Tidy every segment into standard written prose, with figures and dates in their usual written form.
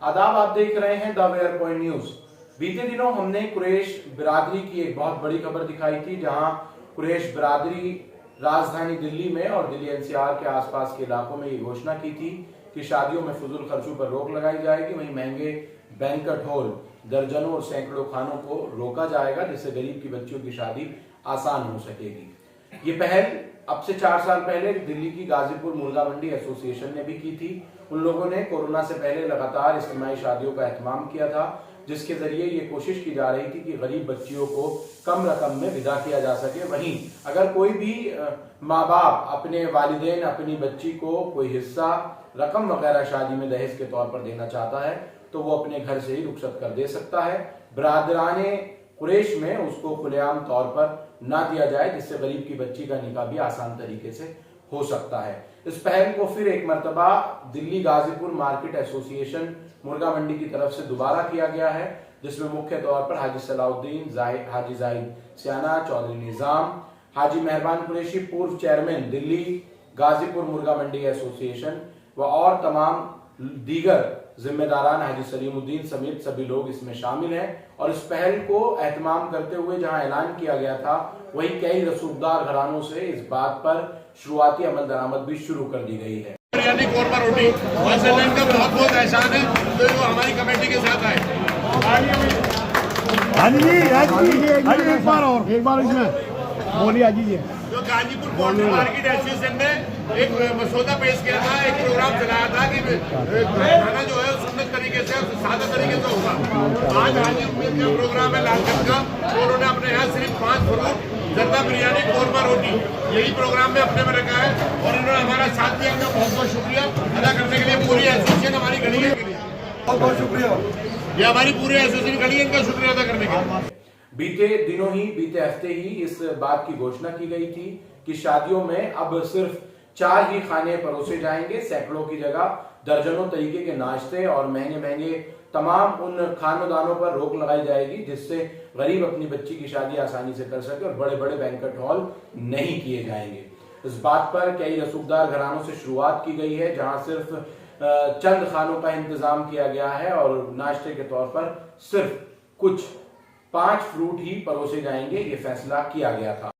आदाब, आप देख रहे हैं द वेयर पॉइंट न्यूज। बीते दिनों हमने कुरैश बिरादरी की एक बहुत बड़ी खबर दिखाई थी, जहां कुरैश बिरादरी राजधानी दिल्ली में और दिल्ली एनसीआर के आसपास के इलाकों में ये घोषणा की थी कि शादियों में फजूल खर्चों पर रोक लगाई जाएगी। वहीं महंगे बैंक्वेट हॉल, दर्जनों और सैकड़ों खानों को रोका जाएगा, जिससे गरीब की बच्चियों की शादी आसान हो सकेगी। ये पहल अब से 4 साल पहले दिल्ली की गाजीपुर मुर्गा मंडी एसोसिएशन ने भी की थी। उन लोगों ने कोरोना से पहले लगातार इज्तिमाई शादियों का एहतमाम किया था, जिसके जरिए ये कोशिश की जा रही थी कि गरीब बच्चियों को कम रकम में विदा किया जा सके। वहीं अगर कोई भी माँ बाप अपने वालिदैन अपनी बच्ची को कोई हिस्सा रकम वगैरह शादी में दहेज के तौर पर देना चाहता है तो वो अपने घर से ही रुखसत कर दे सकता है। बरादराने कुरैश में उसको खुलेआम तौर पर ना दिया जाए, जिससे गरीब की बच्ची का निकाह भी आसान तरीके से हो सकता है। इस पहल को फिर एक मर्तबा दिल्ली गाजीपुर मार्केट एसोसिएशन मुर्गा मंडी की तरफ से दोबारा किया गया है, जिसमें मुख्य तौर पर हाजी सलाउद्दीन, हाजी जाहिद सियाना, चौधरी निजाम, हाजी मेहरबान कुरैशी, पूर्व चेयरमैन दिल्ली गाजीपुर मुर्गा मंडी एसोसिएशन व और तमाम दीगर जिम्मेदारान हाजी सलीमुद्दीन समेत सभी लोग इसमें शामिल हैं। और इस पहल को एहतमाम करते हुए जहां ऐलान किया गया था, वहीं कई रसूखदार घरानों से इस बात पर शुरुआती अमल दरामद भी शुरू कर दी गई है। बिरयानी कोरमा रोटी का बहुत बहुत एहसान है, तो वो हमारी कमेटी के साथ आए। एक बार इसमें बोलिए हाजी जी। जो गाजीपुर पोल्ट्री मार्केट एसोसिएशन ने एक मसौदा पेश किया था, एक प्रोग्राम चलाया था कि खाना जो है सुन्नत तरीके से सादा तरीके से होगा। आज हाजी उम्मीद का प्रोग्राम है लालगंज का, तो उन्होंने अपने यहाँ सिर्फ 5 फ्रूट, जर्दा बिरयानी, कोरमा रोटी यही प्रोग्राम में अपने में रखा है और इन्होंने हमारा साथ दिया। उनका बहुत बहुत शुक्रिया अदा करने के लिए पूरी एसोसिएशन हमारी खड़ी है, बहुत बहुत शुक्रिया। ये हमारी पूरी एसोसिएशन खड़ी है, इनका शुक्रिया अदा करने के लिए। बीते हफ्ते ही इस बात की घोषणा की गई थी कि शादियों में अब सिर्फ 4 ही खाने परोसे जाएंगे। सैकड़ों की जगह दर्जनों तरीके के नाश्ते और महंगे तमाम उन खानोदानों पर रोक लगाई जाएगी, जिससे गरीब अपनी बच्ची की शादी आसानी से कर सके और बड़े बड़े बैंक्वेट हॉल नहीं किए जाएंगे। इस बात पर कई रसूखदार घरानों से शुरुआत की गई है, जहां सिर्फ चंद खानों का इंतजाम किया गया है और नाश्ते के तौर पर सिर्फ कुछ 5 फ्रूट ही परोसे जाएंगे। ये फैसला किया गया था।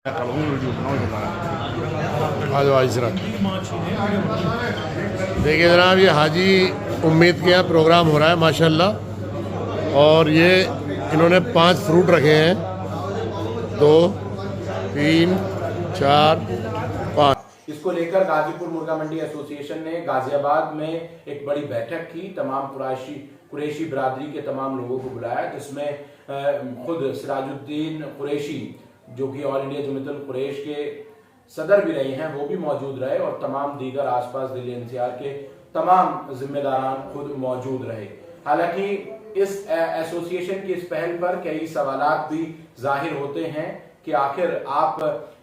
देखिए जनाब, ये हाजी उम्मीद के यहाँ प्रोग्राम हो रहा है माशाल्लाह, और ये इन्होंने 5 फ्रूट रखे हैं, 2, 3, 4, 5। इसको लेकर गाजीपुर मुर्गा मंडी एसोसिएशन ने गाजियाबाद में एक बड़ी बैठक की। तमाम कुरैशी बिरादरी के तमाम लोगों को बुलाया, जिसमें खुद सिराजुद्दीन कुरैशी, जो कि ऑल इंडिया जमीयतुल कुरैश के सदर भी रहे हैं, वो भी मौजूद रहे और तमाम दीगर आसपास दिल्ली एनसीआर के तमाम जिम्मेदारान खुद मौजूद रहे। हालांकि इस एसोसिएशन की इस पहल पर कई सवालात भी जाहिर होते हैं कि आखिर आप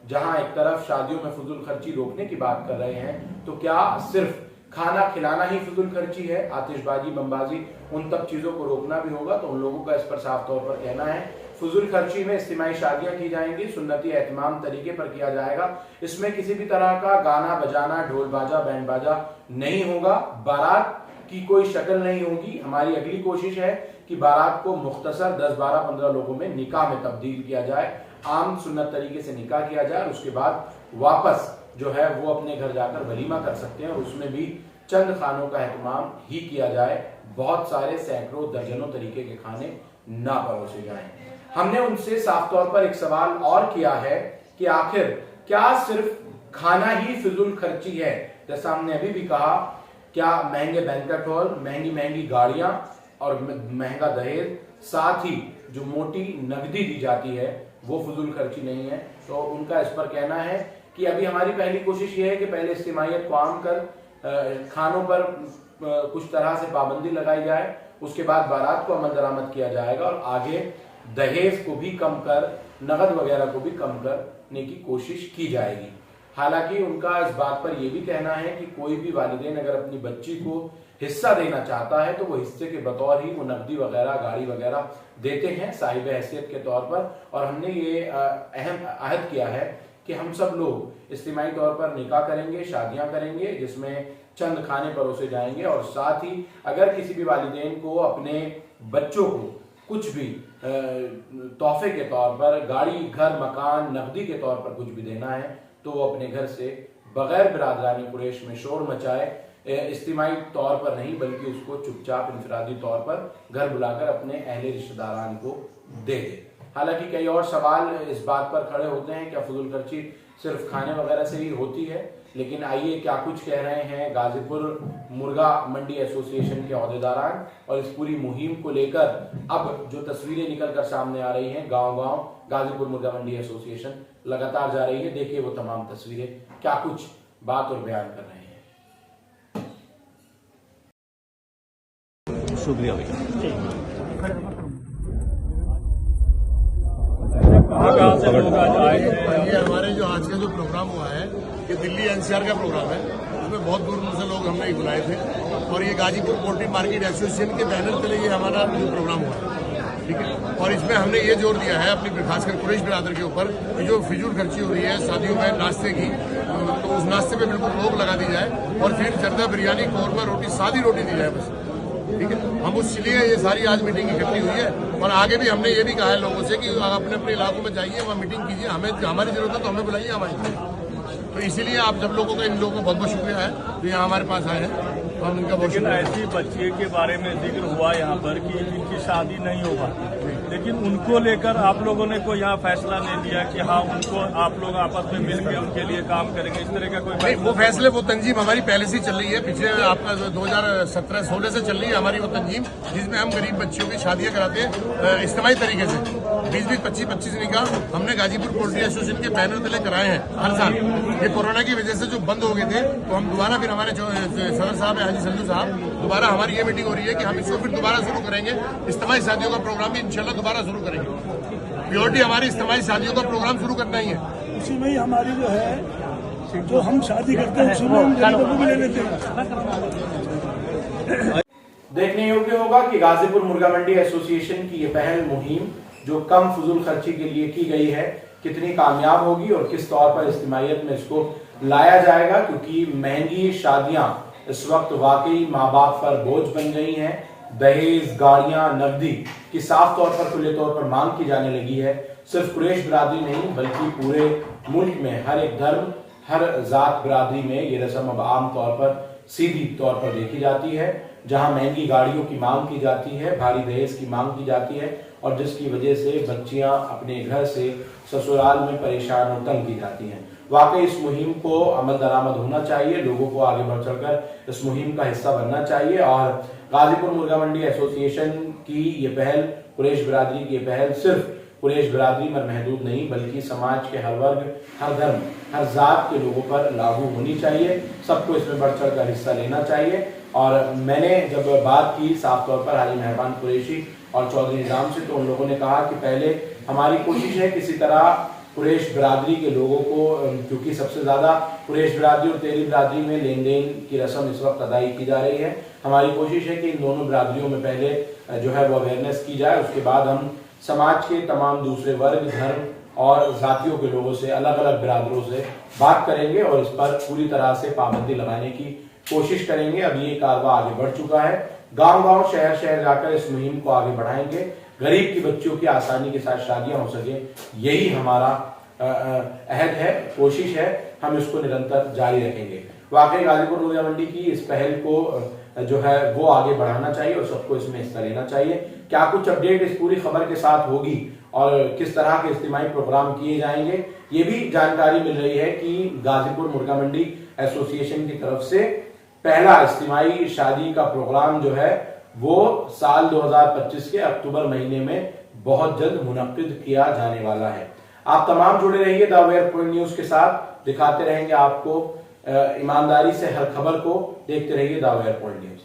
जहां एक तरफ शादियों में फजूल खर्ची रोकने की बात कर रहे हैं, तो क्या सिर्फ खाना खिलाना ही फजूल खर्ची है? आतिशबाजी, बमबाजी, उन तब चीजों को रोकना भी होगा? तो उन लोगों का इस पर साफ तौर पर कहना है फजूल खर्ची में इज्तिमाई शादियां की जाएंगी, सुन्नती एहतमाम तरीके पर किया जाएगा। इसमें किसी भी तरह का गाना बजाना, ढोल बाजा, बैंड बाजा नहीं होगा। बारात की कोई शक्ल नहीं होगी। हमारी अगली कोशिश है कि बारात को मुख्तसर 10, 12, 15 लोगों में निकाह में तब्दील किया जाए, आम सुन्नत तरीके से निकाह किया जाए और उसके बाद वापस जो है वो अपने घर जाकर वलीमा कर सकते हैं और उसमें भी चंद खानों का एहतमाम ही किया जाए। बहुत सारे सैकड़ों दर्जनों तरीके के खाने ना परोसे जाएं। हमने उनसे साफ तौर पर एक सवाल और किया है कि आखिर क्या सिर्फ खाना ही फिजूल खर्ची है? जैसा हमने अभी भी कहा, क्या महंगे बैंक्वेट हॉल, महंगी गाड़ियां और महंगा दहेज, साथ ही जो मोटी नकदी दी जाती है, वो फजूल खर्ची नहीं है? तो उनका इस पर कहना है कि अभी हमारी पहली कोशिश ये है कि पहले इज्तिमाइयत को आम कर खानों पर कुछ तरह से पाबंदी लगाई जाए, उसके बाद बारात को अमल दरामद किया जाएगा और आगे दहेज को भी कम कर, नगद वगैरह को भी कम करने की कोशिश की जाएगी। हालांकि उनका इस बात पर यह भी कहना है कि कोई भी वालिदैन अगर अपनी बच्ची को हिस्सा देना चाहता है तो वो हिस्से के बतौर ही वो नकदी वगैरह, गाड़ी वगैरह देते हैं साहिब हैसियत के तौर पर। और हमने ये अहम अहद किया है कि हम सब लोग इज्तिमाई तौर पर निकाह करेंगे, शादियां करेंगे, जिसमें चंद खाने परोसे जाएंगे और साथ ही अगर किसी भी वालिदैन को अपने बच्चों को कुछ भी तोहफे के तौर पर, गाड़ी, घर, मकान, नकदी के तौर पर कुछ भी देना है तो वो अपने घर से बगैर बिरादरानी कुरैश में शोर मचाए, इज्तिमाई तौर पर नहीं बल्कि उसको चुपचाप इंफरादी तौर पर घर बुलाकर अपने अहले रिश्तेदारान को दे दे। हालांकि कई और सवाल इस बात पर खड़े होते हैं, क्या फजूल खर्ची सिर्फ खाने वगैरह से ही होती है? लेकिन आइए क्या कुछ कह रहे हैं गाजीपुर मुर्गा मंडी एसोसिएशन के अहदेदारान और इस पूरी मुहिम को लेकर अब जो तस्वीरें निकल कर सामने आ रही हैं, गांव-गांव गाजीपुर मुर्गा मंडी एसोसिएशन लगातार जा रही है। देखिए वो तमाम तस्वीरें क्या कुछ बात और बयान कर रहे हैं। शुक्रिया भैया। ये हमारे जो आज का जो प्रोग्राम हुआ है ये दिल्ली एनसीआर का प्रोग्राम है। इसमें बहुत दूर दूर से लोग हमने बुलाए थे और ये गाजीपुर पोल्ट्री मार्केट एसोसिएशन के बैनर तले ये हमारा जो प्रोग्राम हुआ है, ठीक है। और इसमें हमने ये जोर दिया है अपनी खासकर कुरैश बिरादर के ऊपर कि जो फिजूल खर्ची हो रही है शादियों में नाश्ते की, तो उस नाश्ते पे बिल्कुल रोक लगा दी जाए और फिर जर्दा बिरयानी, कौरमा रोटी, सादी रोटी दी जाए बस, ठीक है। हम उसलिए ये सारी आज मीटिंग इकट्ठी हुई है और आगे भी हमने ये भी कहा है लोगों से कि अपने अपने इलाकों में जाइए, वहाँ मीटिंग कीजिए, हमें हमारी जरूरत है तो हमें बुलाइए, हम आएंगे। तो इसीलिए आप सब लोगों का, इन लोगों का बहुत बहुत शुक्रिया है तो यहाँ हमारे पास आए हैं, तो हम इनका बहुत शुक्रिया। ऐसी बच्चे के बारे में जिक्र हुआ यहाँ पर कि जिनकी शादी नहीं हो पाती, लेकिन उनको लेकर आप लोगों ने कोई यहाँ फैसला नहीं लिया कि हाँ उनको आप लोग आपस में मिलकर उनके लिए काम करेंगे, इस तरह का कोई नहीं? वो फैसले, वो तंजीम हमारी पहले से चल रही है, पिछले आपका 2017-16 से चल रही है हमारी वो तंजीम, जिसमें हम गरीब बच्चियों की शादियां कराते हैं इज्तिमाई तरीके से। 20-20, 25-25 निकाह हमने गाजीपुर पोल्ट्री एसोसिएशन के बैनर तले कराए हैं हर साल। ये कोरोना की वजह से जो बंद हो गए थे तो हम दोबारा फिर हमारे जो सदर साहब है हाजी संजू साहब, दोबारा हमारी ये मीटिंग हो रही है कि हम इसको फिर दोबारा शुरू करेंगे। इज्तिमाई शादियों का प्रोग्राम भी इंशाल्लाह दोबारा शुरू करेंगे। प्योरिटी हमारी इज्तिमाई शादियों का प्रोग्राम शुरू करना ही है। उसी में ही हमारी जो है, जो हम शादी करते हैं उसमें हम गरीबों को भी ले लेते हैं। देखने योग्य होगा कि गाजीपुर मुर्गा मंडी एसोसिएशन की ये पहल मुहिम जो कम फजूल खर्ची के लिए की गई है कितनी कामयाब होगी और किस तौर पर इज्तिमाइयत में इसको लाया जाएगा, क्योंकि महंगी शादियां इस वक्त वाकई माँ बाप पर बोझ बन गई हैं। दहेज, गाड़ियां, नकदी की साफ तौर पर, खुले तौर पर मांग की जाने लगी है। सिर्फ कुरैश बिरादरी नहीं बल्कि पूरे मुल्क में हर एक धर्म, हर जात बिरादरी में ये रस्म अब आम तौर पर सीधी तौर पर देखी जाती है, जहां महंगी गाड़ियों की मांग की जाती है, भारी दहेज की मांग की जाती है और जिसकी वजह से बच्चियां अपने घर से ससुराल में परेशान और तंग की जाती हैं। वाकई इस मुहिम को अमल दरामद होना चाहिए, लोगों को आगे बढ़ चढ़कर इस मुहिम का हिस्सा बनना चाहिए और गाजीपुर मुर्गा मंडी एसोसिएशन की ये पहल, कुरैश बिरादरी की ये पहल सिर्फ कुरैश बिरादरी में महदूद नहीं बल्कि समाज के हर वर्ग, हर धर्म, हर जात के लोगों पर लागू होनी चाहिए। सबको इसमें बढ़ चढ़ कर हिस्सा लेना चाहिए। और मैंने जब बात की साफ तौर पर हाजी मेहरबान कुरैशी और चौधरी निजाम से, तो उन लोगों ने कहा कि पहले हमारी कोशिश है किसी तरह कुरैश बिरादरी के लोगों को, क्योंकि सबसे ज्यादा कुरैश बिरादरी और तेरी बिरादरी में लेन देन की रस्म इस वक्त अदाई की जा रही है, हमारी कोशिश है कि इन दोनों बिरादरियों में पहले जो है वो अवेयरनेस की जाए, उसके बाद हम समाज के तमाम दूसरे वर्ग, धर्म और जातियों के लोगों से, अलग अलग बिरादरों से बात करेंगे और इस पर पूरी तरह से पाबंदी लगाने की कोशिश करेंगे। अब ये कारवा आगे बढ़ चुका है, गांव-गांव, शहर-शहर जाकर इस मुहिम को आगे बढ़ाएंगे। गरीब की बच्चियों की आसानी के साथ शादियां हो सके, यही हमारा अहद है, कोशिश है, हम इसको निरंतर जारी रखेंगे। वाकई गाजीपुर मुर्गा मंडी की इस पहल को जो है वो आगे बढ़ाना चाहिए और सबको इसमें हिस्सा लेना चाहिए। क्या कुछ अपडेट इस पूरी खबर के साथ होगी और किस तरह के इज्तिमाई प्रोग्राम किए जाएंगे, ये भी जानकारी मिल रही है कि गाजीपुर मुर्गा मंडी एसोसिएशन की तरफ से पहला इज्तिमाई शादी का प्रोग्राम जो है वो साल 2025 के अक्टूबर महीने में बहुत जल्द मुनक्किद किया जाने वाला है। आप तमाम जुड़े रहिए द अवेयर पॉइंट न्यूज के साथ, दिखाते रहेंगे आपको ईमानदारी से हर खबर को, देखते रहिए द अवेयर पॉइंट न्यूज।